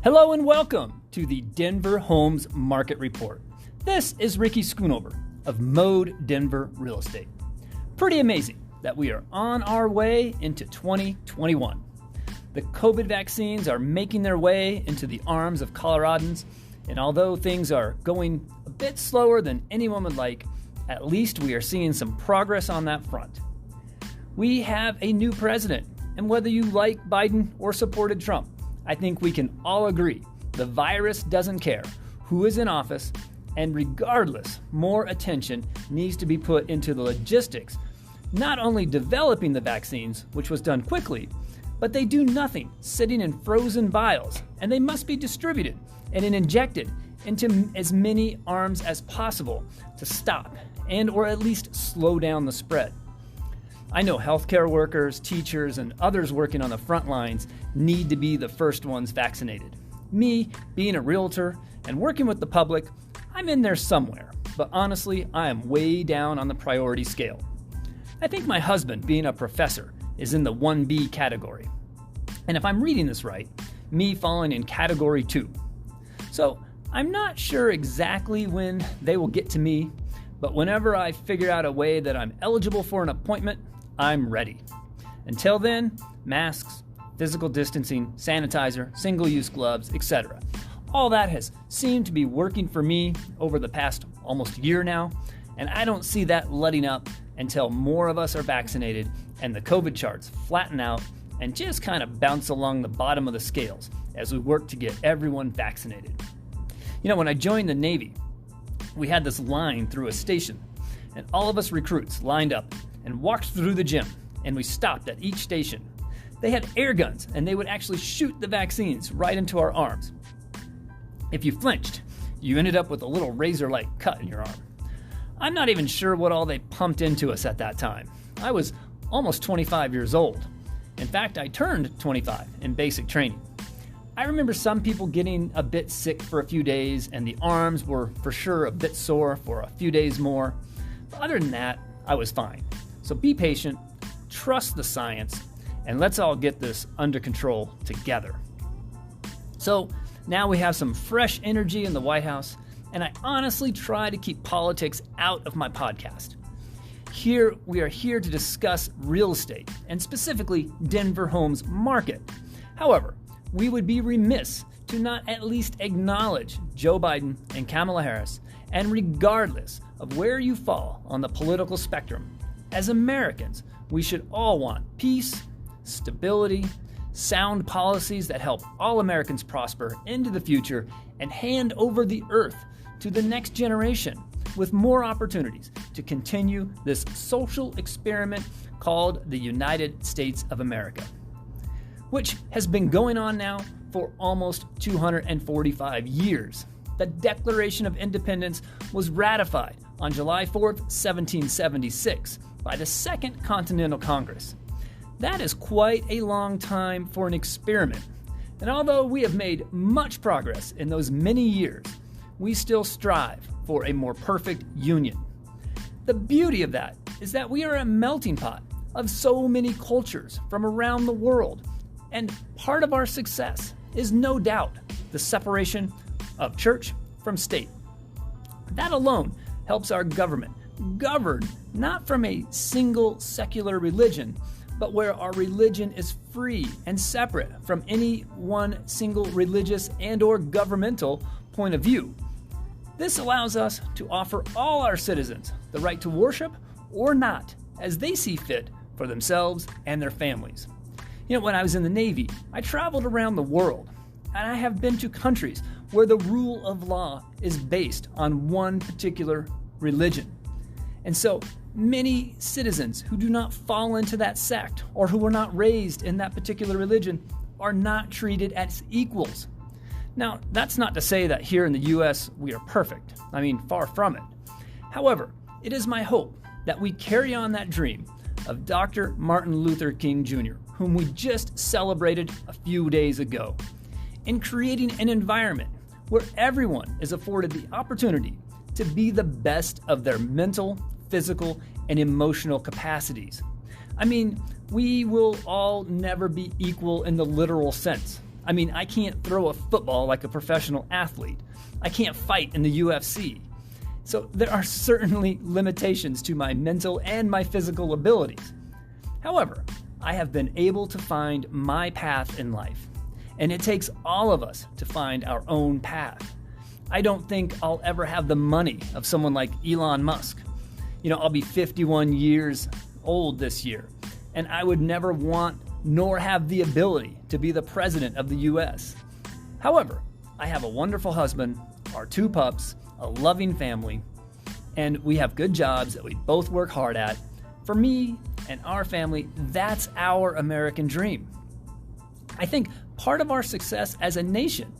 Hello and welcome to the Denver Homes Market Report. This is Ricky.schoonover of Mode Denver Real Estate. Pretty amazing that we are on our way into 2021. The COVID vaccines are making their way into the arms of Coloradans, and although things are going a bit slower than anyone would like, at least we are seeing some progress on that front. We have a new president, and whether you like Biden or supported Trump, I think we can all agree the virus doesn't care who is in office, and regardless, more attention needs to be put into the logistics, not only developing the vaccines, which was done quickly, but they do nothing sitting in frozen vials, and they must be distributed and injected into as many arms as possible to stop and or at least slow down the spread. I know healthcare workers, teachers, and others working on the front lines need to be the first ones vaccinated. Me, being a realtor and working with the public, I'm in there somewhere, but honestly, I am way down on the priority scale. I think my husband, being a professor, is in the 1B category. And if I'm reading this right, me falling in category 2. So I'm not sure exactly when they will get to me, but whenever I figure out a way that I'm eligible for an appointment, I'm ready. Until then, masks, physical distancing, sanitizer, single-use gloves, etc. All that has seemed to be working for me over the past almost year now, and I don't see that letting up until more of us are vaccinated and the COVID charts flatten out and just kind of bounce along the bottom of the scales as we work to get everyone vaccinated. You know, when I joined the Navy, we had this line through a station, and all of us recruits lined up and walked through the gym, and we stopped at each station. They had air guns, and they would actually shoot the vaccines right into our arms. If you flinched, you ended up with a little razor-like cut in your arm. I'm not even sure what all they pumped into us at that time. I was almost 25 years old. In fact, I turned 25 in basic training. I remember some people getting a bit sick for a few days, and the arms were for sure a bit sore for a few days more. But other than that, I was fine. So be patient, trust the science, and let's all get this under control together. So now we have some fresh energy in the White House, and I honestly try to keep politics out of my podcast. Here, we are here to discuss real estate, and specifically Denver Homes Market. However, we would be remiss to not at least acknowledge Joe Biden and Kamala Harris, and regardless of where you fall on the political spectrum, as Americans, we should all want peace, stability, sound policies that help all Americans prosper into the future and hand over the earth to the next generation with more opportunities to continue this social experiment called the United States of America, which has been going on now for almost 245 years. The Declaration of Independence was ratified on July 4th, 1776 by the Second Continental Congress. That is quite a long time for an experiment. And although we have made much progress in those many years, we still strive for a more perfect union. The beauty of that is that we are a melting pot of so many cultures from around the world. And part of our success is no doubt the separation of church from state. That alone helps our government govern not from a single secular religion, but where our religion is free and separate from any one single religious and or governmental point of view. This allows us to offer all our citizens the right to worship or not as they see fit for themselves and their families. You know, when I was in the Navy, I traveled around the world, and I have been to countries where the rule of law is based on one particular religion. And so many citizens who do not fall into that sect or who were not raised in that particular religion are not treated as equals. Now, that's not to say that here in the U.S. we are perfect. I mean, far from it. However, it is my hope that we carry on that dream of Dr. Martin Luther King Jr., whom we just celebrated a few days ago, in creating an environment where everyone is afforded the opportunity to be the best of their mental, physical, and emotional capacities. I mean, we will all never be equal in the literal sense. I mean, I can't throw a football like a professional athlete. I can't fight in the UFC. So there are certainly limitations to my mental and my physical abilities. However, I have been able to find my path in life, and it takes all of us to find our own path. I don't think I'll ever have the money of someone like Elon Musk. I'll be 51 years old this year, and I would never want nor have the ability to be the president of the U.S. However, I have a wonderful husband, our 2 pups, a loving family, and we have good jobs that we both work hard at. For me and our family, that's our American dream. I think part of our success as a nation,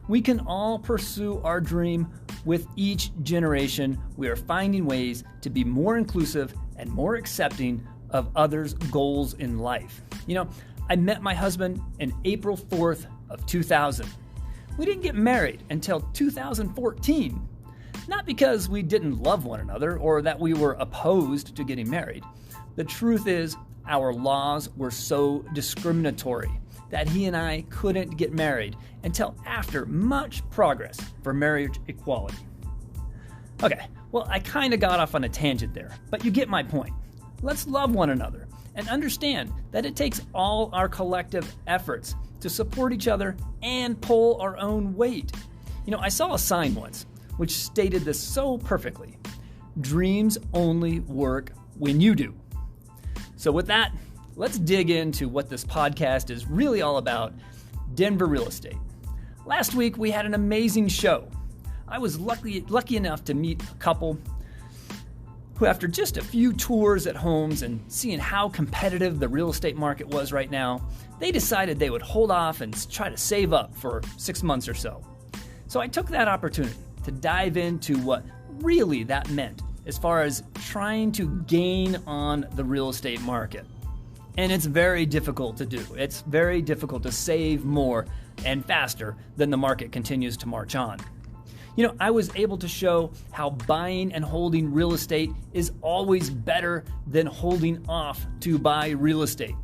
we can all pursue our dream. With each generation, we are finding ways to be more inclusive and more accepting of others' goals in life. I met my husband in April 4th of 2000. We didn't get married until 2014. Not because we didn't love one another or that we were opposed to getting married. The truth is, our laws were so discriminatory that he and I couldn't get married until after much progress for marriage equality. Okay, well, I kind of got off on a tangent there, but you get my point. Let's love one another and understand that it takes all our collective efforts to support each other and pull our own weight. I saw a sign once which stated this so perfectly: dreams only work when you do. So with that, let's dig into what this podcast is really all about: Denver real estate. Last week, we had an amazing show. I was lucky enough to meet a couple who, after just a few tours at homes and seeing how competitive the real estate market was right now, they decided they would hold off and try to save up for 6 months or so. So I took that opportunity to dive into what really that meant as far as trying to gain on the real estate market. And it's very difficult to do. It's very difficult to save more and faster than the market continues to march on. I was able to show how buying and holding real estate is always better than holding off to buy real estate.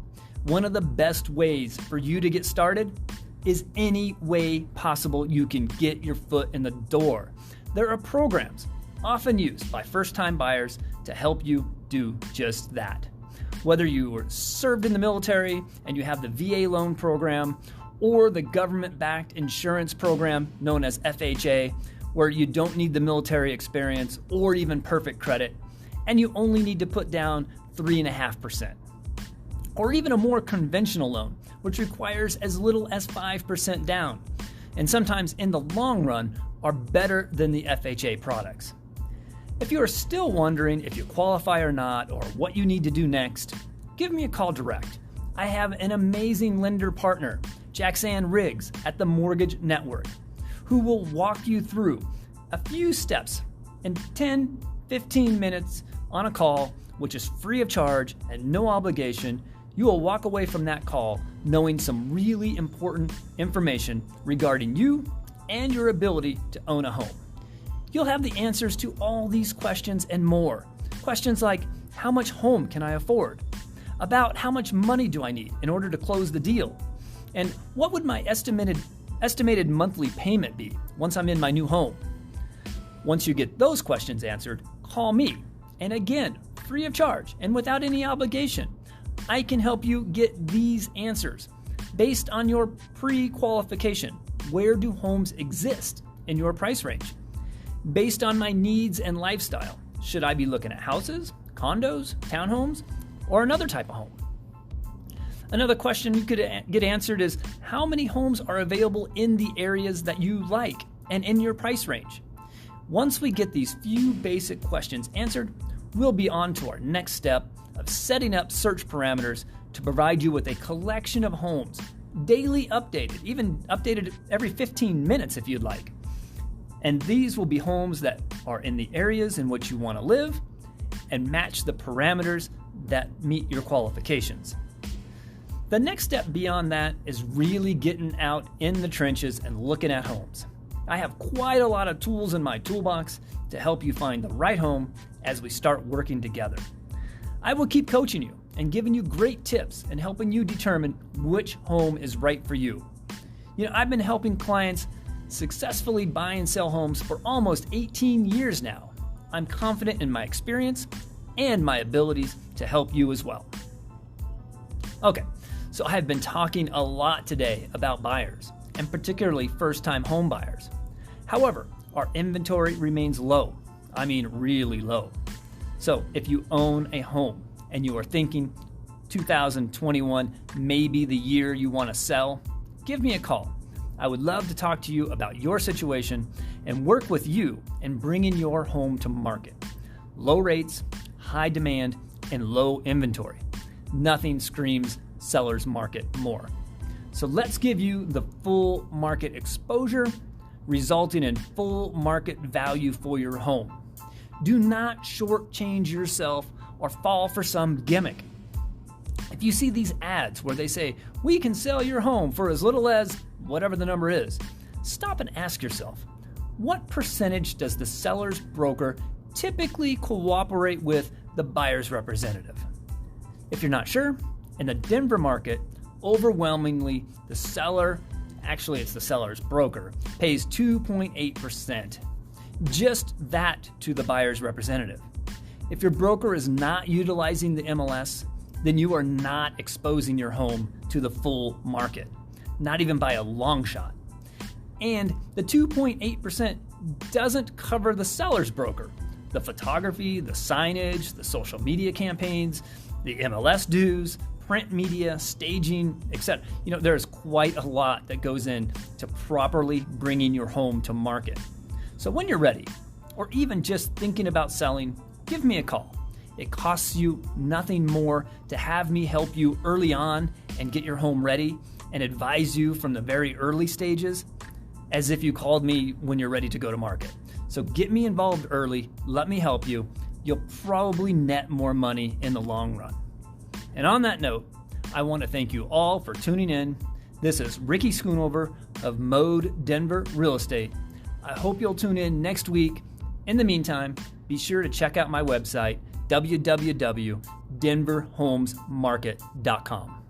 One of the best ways for you to get started is any way possible you can get your foot in the door. There are programs often used by first-time buyers to help you do just that. Whether you were served in the military and you have the VA loan program, or the government-backed insurance program known as FHA, where you don't need the military experience or even perfect credit, and you only need to put down 3.5%. Or even a more conventional loan, which requires as little as 5% down, and sometimes in the long run are better than the FHA products. If you are still wondering if you qualify or not, or what you need to do next, give me a call direct. I have an amazing lender partner, Jackson Riggs at the Mortgage Network, who will walk you through a few steps in 10-15 minutes on a call, which is free of charge and no obligation. You will walk away from that call knowing some really important information regarding you and your ability to own a home. You'll have the answers to all these questions and more. Questions like, how much home can I afford? About how much money do I need in order to close the deal? And what would my estimated monthly payment be once I'm in my new home? Once you get those questions answered, call me. And again, free of charge and without any obligation, I can help you get these answers based on your pre-qualification. Where do homes exist in your price range? Based on my needs and lifestyle, should I be looking at houses, condos, townhomes, or another type of home? Another question you could get answered is, how many homes are available in the areas that you like and in your price range? Once we get these few basic questions answered, we'll be on to our next step of setting up search parameters to provide you with a collection of homes, daily updated, even updated every 15 minutes if you'd like. And these will be homes that are in the areas in which you want to live and match the parameters that meet your qualifications. The next step beyond that is really getting out in the trenches and looking at homes. I have quite a lot of tools in my toolbox to help you find the right home as we start working together. I will keep coaching you and giving you great tips and helping you determine which home is right for you. I've been helping clients successfully buy and sell homes for almost 18 years now. I'm confident in my experience and my abilities to help you as well. Okay, so I have been talking a lot today about buyers, and particularly first-time home buyers. However, our inventory remains low. I mean really low. So if you own a home and you are thinking 2021 may be the year you want to sell, give me a call. I would love to talk to you about your situation and work with you in bringing your home to market. Low rates, high demand, and low inventory. Nothing screams seller's market more. So let's give you the full market exposure, resulting in full market value for your home. Do not shortchange yourself or fall for some gimmick. If you see these ads where they say, we can sell your home for as little as whatever the number is, stop and ask yourself, what percentage does the seller's broker typically cooperate with the buyer's representative? If you're not sure, in the Denver market, overwhelmingly the seller, actually it's the seller's broker, pays 2.8%. Just that to the buyer's representative. If your broker is not utilizing the MLS, then you are not exposing your home to the full market, not even by a long shot. And the 2.8% doesn't cover the seller's broker, the photography, the signage, the social media campaigns, the MLS dues, print media, staging, etc. There's quite a lot that goes into properly bringing your home to market. So when you're ready, or even just thinking about selling, give me a call. It costs you nothing more to have me help you early on and get your home ready and advise you from the very early stages as if you called me when you're ready to go to market. So get me involved early, let me help you. You'll probably net more money in the long run. And on that note, I want to thank you all for tuning in. This is Ricky Schoonover of Mode Denver Real Estate. I hope you'll tune in next week. In the meantime, be sure to check out my website, www.denverhomesmarket.com.